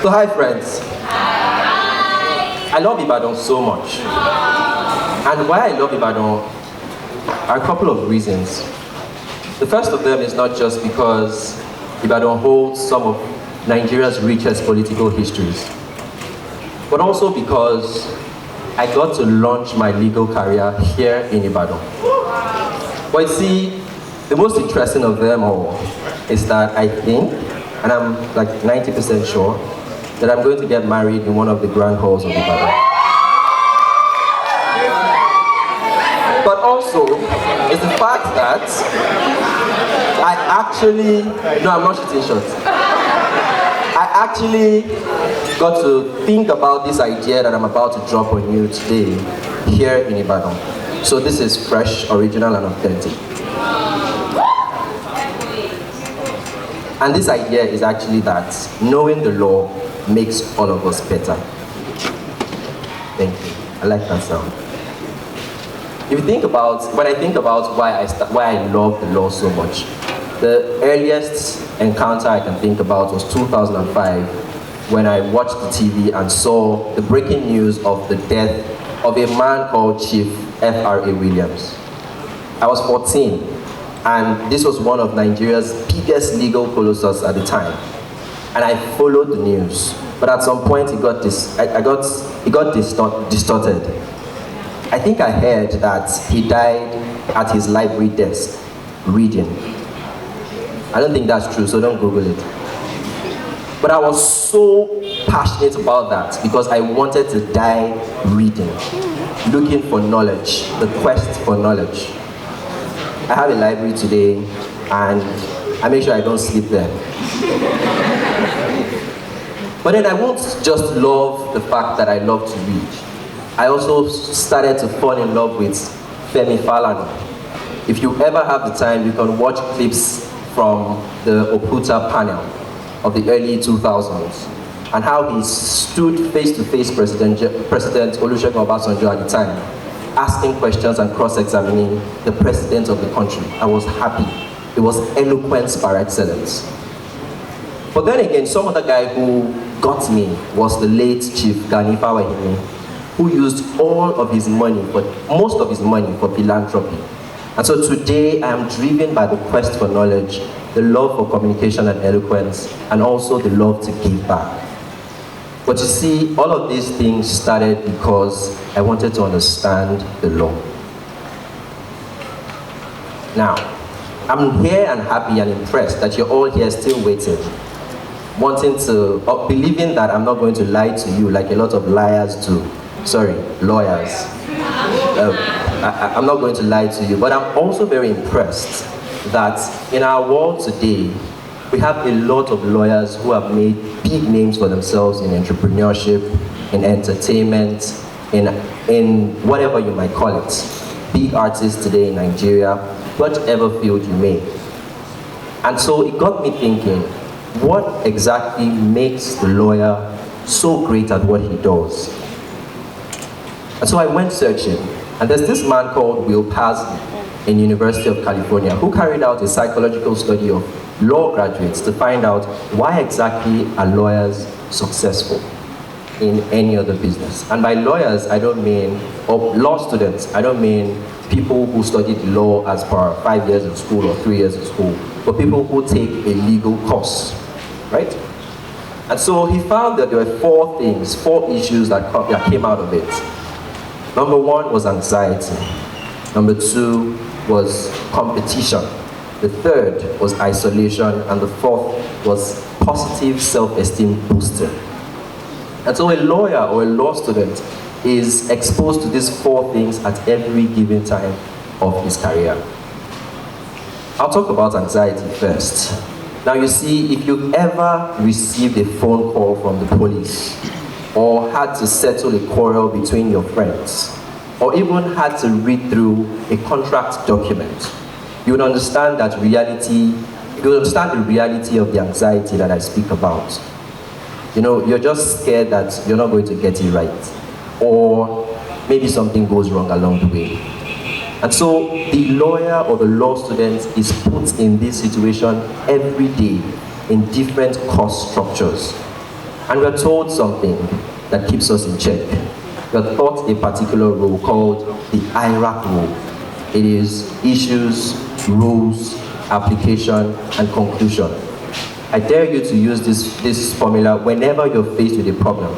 So hi friends. Hi. I love Ibadan so much. And why I love Ibadan are a couple of reasons. The first of them is not just because Ibadan holds some of Nigeria's richest political histories, but also because I got to launch my legal career here in Ibadan. But you see, the most interesting of them all is that I think, and I'm like 90% sure, that I'm going to get married in one of the grand halls of Ibadan. But also, it's the fact that I actually, no, I'm not shooting shots. I actually got to think about this idea that I'm about to drop on you today here in Ibadan. So this is fresh, original, and authentic. And this idea is actually that knowing the law makes all of us better. Thank you. I like that sound. If you think about, when I think about why I love the law so much, the earliest encounter I can think about was 2005, when I watched the TV and saw the breaking news of the death of a man called Chief F.R.A. Williams. I was 14, and this was one of Nigeria's biggest legal colossus at the time. And I followed the news, but at some point it got distorted. I think I heard that he died at his library desk, reading. I don't think that's true, so don't Google it. But I was so passionate about that because I wanted to die reading, looking for knowledge, the quest for knowledge. I have a library today, and I make sure I don't sleep there. But then I won't just love the fact that I love to read. I also started to fall in love with Femi Falana. If you ever have the time, you can watch clips from the Oputa panel of the early 2000s and how he stood face-to-face President Olusegun Obasanjo at the time, asking questions and cross-examining the president of the country. I was happy. It was eloquence par excellence. But then again, some other guy who got me was the late Chief Gani Fawahimi, who used all of his money, most of his money for philanthropy. And so today I am driven by the quest for knowledge, the love for communication and eloquence, and also the love to give back. But you see, all of these things started because I wanted to understand the law. Now, I'm here and happy and impressed that you're all here still waiting, wanting to, believing that I'm not going to lie to you like a lot of liars do. Sorry, lawyers. I'm not going to lie to you, but I'm also very impressed that in our world today, we have a lot of lawyers who have made big names for themselves in entrepreneurship, in entertainment, in whatever you might call it. Big artists today in Nigeria, whatever field you may. And so it got me thinking, what exactly makes the lawyer so great at what he does? And so I went searching, and there's this man called Will Parsley in University of California who carried out a psychological study of law graduates to find out why exactly are lawyers successful in any other business. And by lawyers, I don't mean, or law students, I don't mean people who studied law as per 5 years in school or 3 years in school, but people who take a legal course, right? And so he found that there were four issues that came out of it. Number one was anxiety. Number two was competition. The third was isolation. And the fourth was positive self-esteem boosting. And so a lawyer or a law student is exposed to these four things at every given time of his career. I'll talk about anxiety first. Now you see, if you've ever received a phone call from the police, or had to settle a quarrel between your friends, or even had to read through a contract document, you would understand the reality of the anxiety that I speak about. You know, you're just scared that you're not going to get it right, or maybe something goes wrong along the way. And so the lawyer or the law student is put in this situation every day in different cost structures. And we're told something that keeps us in check. We're taught a particular rule called the IRAC rule. It is issues, rules, application, and conclusion. I dare you to use this formula whenever you're faced with a problem.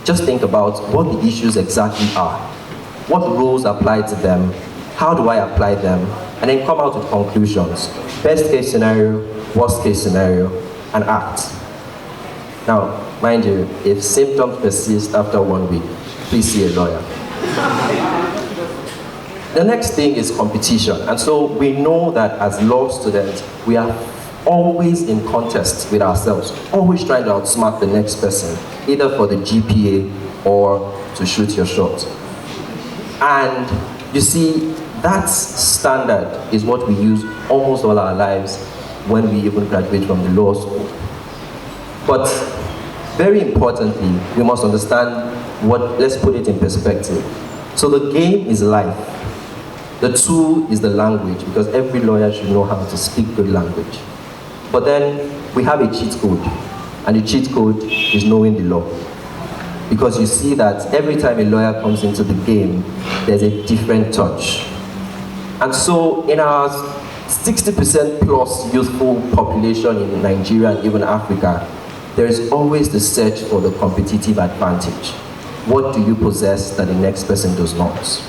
Just think about what the issues exactly are. What rules apply to them? How do I apply them? And then come out with conclusions. Best case scenario, worst case scenario, and act. Now, mind you, if symptoms persist after 1 week, please see a lawyer. The next thing is competition. And so we know that as law students, we are always in contest with ourselves, always trying to outsmart the next person, either for the GPA or to shoot your shot. And you see, that standard is what we use almost all our lives when we even graduate from the law school. But very importantly, we must understand let's put it in perspective. So the game is life. The tool is the language, because every lawyer should know how to speak good language. But then we have a cheat code, and the cheat code is knowing the law. Because you see that every time a lawyer comes into the game, there's a different touch. And so in our 60% plus youthful population in Nigeria and even Africa, there is always the search for the competitive advantage. What do you possess that the next person does not?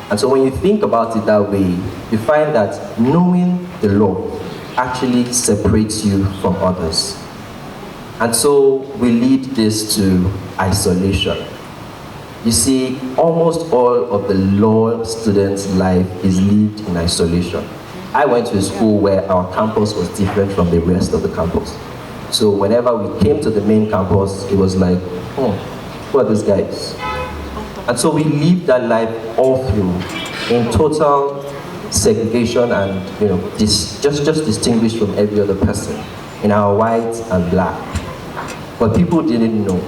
And so when you think about it that way, you find that knowing the law actually separates you from others. And so we lead this to isolation. You see, almost all of the law students' life is lived in isolation. I went to a school where our campus was different from the rest of the campus. So whenever we came to the main campus, it was like, oh, who are these guys? And so we lived that life all through in total segregation and, just distinguished from every other person in our white and black. But people didn't know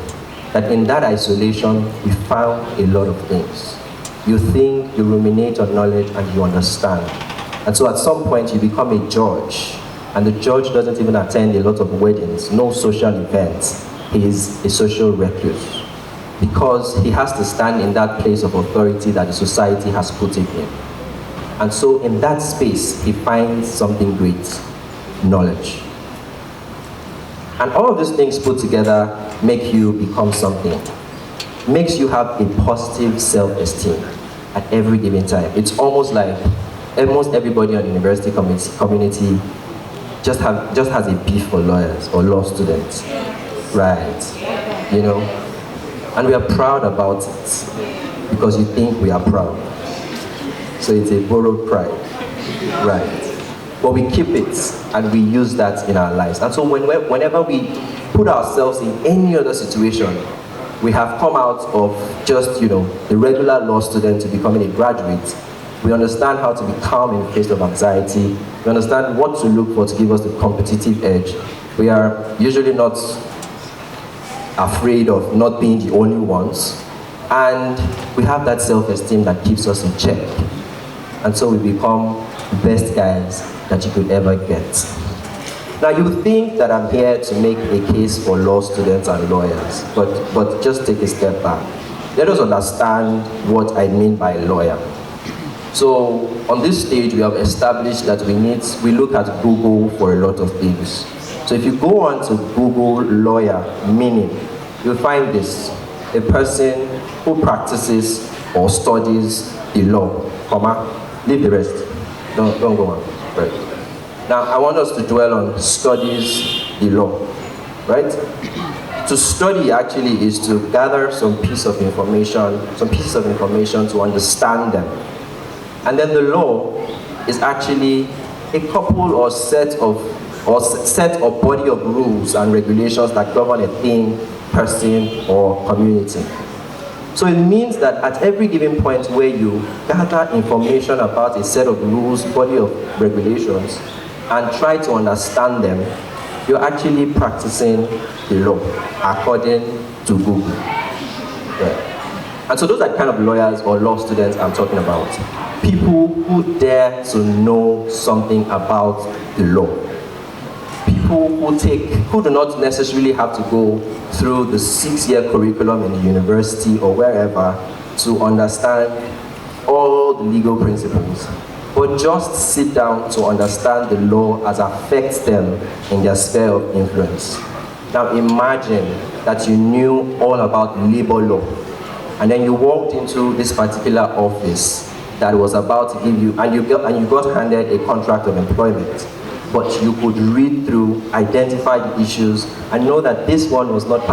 that in that isolation, we found a lot of things. You think, you ruminate on knowledge, and you understand. And so at some point, you become a judge. And the judge doesn't even attend a lot of weddings, no social events. He is a social recluse, because he has to stand in that place of authority that the society has put him in. And so in that space, he finds something great, knowledge. And all of these things put together make you become something. Makes you have a positive self-esteem at every given time. It's almost like almost everybody on the university community just has a beef for lawyers or law students, right? And we are proud about it because you think we are proud. So it's a borrowed pride, right? But we keep it and we use that in our lives. And so whenever we put ourselves in any other situation, we have come out of just, the regular law student to becoming a graduate. We understand how to be calm in the face of anxiety. We understand what to look for to give us the competitive edge. We are usually not afraid of not being the only ones. And we have that self-esteem that keeps us in check. And so we become the best guys that you could ever get. Now you think that I'm here to make a case for law students and lawyers, but just take a step back. Let us understand what I mean by lawyer. So on this stage, we have established that we look at Google for a lot of things. So if you go on to Google lawyer meaning, you'll find this: a person who practices or studies the law, leave the rest. Don't go on. Right. Now I want us to dwell on studies the law, right? To study actually is to gather some pieces of information to understand them. And then the law is actually a couple or set of body of rules and regulations that govern a thing, person, or community. So it means that at every given point where you gather information about a set of rules, body of regulations, and try to understand them, you're actually practicing the law according to Google. Yeah. And so those are kind of lawyers or law students I'm talking about. People who dare to know something about the law. People people who do not necessarily have to go through the 6-year curriculum in the university or wherever to understand all the legal principles, but just sit down to understand the law as affects them in their sphere of influence. Now imagine that you knew all about labor law, and then you walked into this particular office that was about to give you, and you got handed a contract of employment, but you could read through, identify the issues, and know that this one is not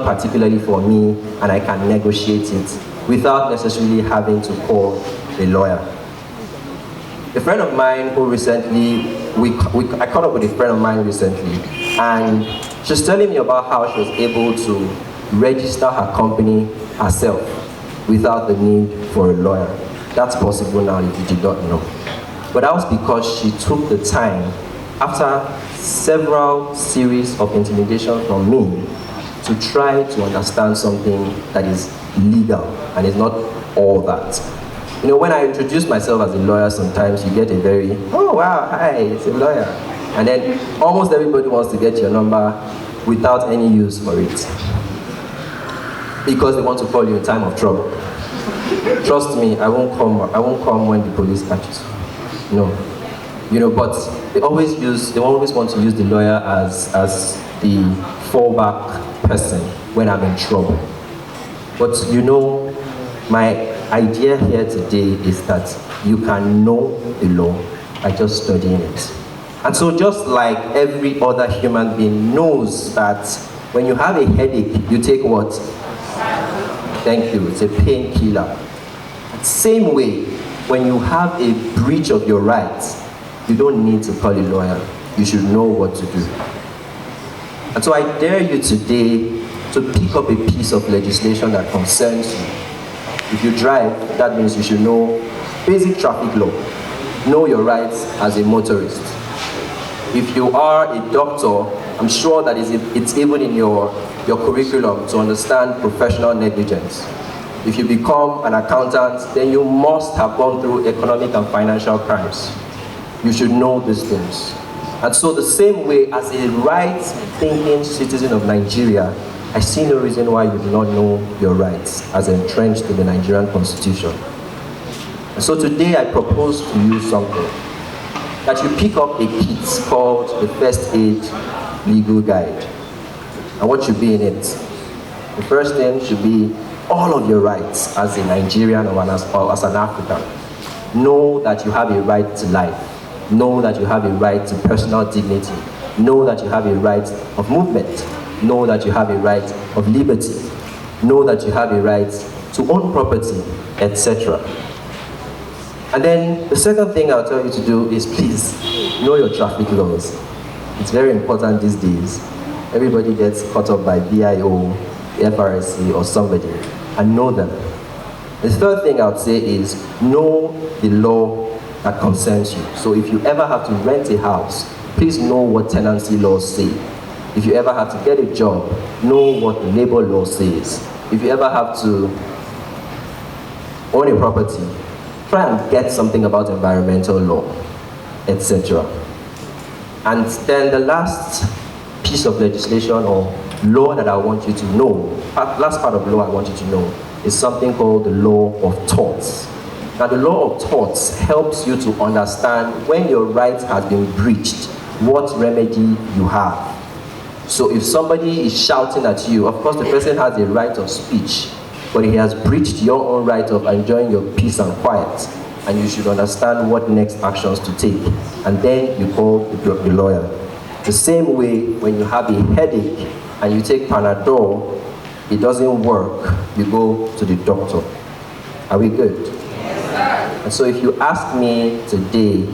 particularly for me, and I can negotiate it without necessarily having to call a lawyer. A friend of mine who recently, I caught up with a friend of mine recently, and she's telling me about how she was able to register her company herself without the need for a lawyer. That's possible now if you did not know. But that was because she took the time, after several series of intimidation from me, to try to understand something that is legal and is not all that. You know, when I introduce myself as a lawyer, sometimes you get a very, oh wow, hi, it's a lawyer. And then almost everybody wants to get your number without any use for it, because they want to call you in time of trouble. Trust me, I won't come when the police catches you. No. You know, but they always want to use the lawyer as the fallback person when I'm in trouble. But you know, my idea here today is that you can know the law by just studying it. And so just like every other human being knows that when you have a headache, you take what? Thank you, it's a painkiller. Same way, when you have a breach of your rights, you don't need to call a lawyer. You should know what to do. And so I dare you today to pick up a piece of legislation that concerns you. If you drive, that means you should know basic traffic law. Know your rights as a motorist. If you are a doctor, I'm sure that it's even in your curriculum to understand professional negligence. If you become an accountant, then you must have gone through economic and financial crimes. You should know these things. And so the same way as a right-thinking citizen of Nigeria, I see no reason why you do not know your rights as entrenched in the Nigerian Constitution. And so today I propose to you something, that you pick up a kit called the First Aid Legal Guide. And what should be in it? The first thing should be all of your rights as a Nigerian or as an African. Know that you have a right to life. Know that you have a right to personal dignity. Know that you have a right of movement. Know that you have a right of liberty. Know that you have a right to own property, etc. And then the second thing I'll tell you to do is please know your traffic laws. It's very important these days. Everybody gets caught up by BIO, FRSC, or somebody, and know them. The third thing I would say is know the law that concerns you. So if you ever have to rent a house, please know what tenancy laws say. If you ever have to get a job, know what the labor law says. If you ever have to own a property, try and get something about environmental law, etc. And then the last piece of legislation or law that I want you to know, last part of law I want you to know, is something called the law of torts. Now the law of torts helps you to understand when your rights have been breached, what remedy you have. So if somebody is shouting at you, of course the person has a right of speech, but he has breached your own right of enjoying your peace and quiet, and you should understand what next actions to take. And then you call the lawyer. The same way, when you have a headache and you take Panadol, it doesn't work, you go to the doctor. Are we good? Yes, and so if you ask me today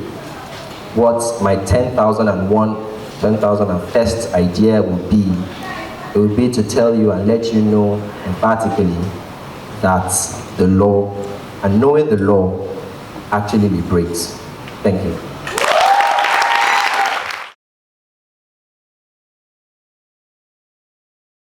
what my 10,001st idea would be, it would be to tell you and let you know emphatically that the law, and knowing the law, actually liberates. Thank you.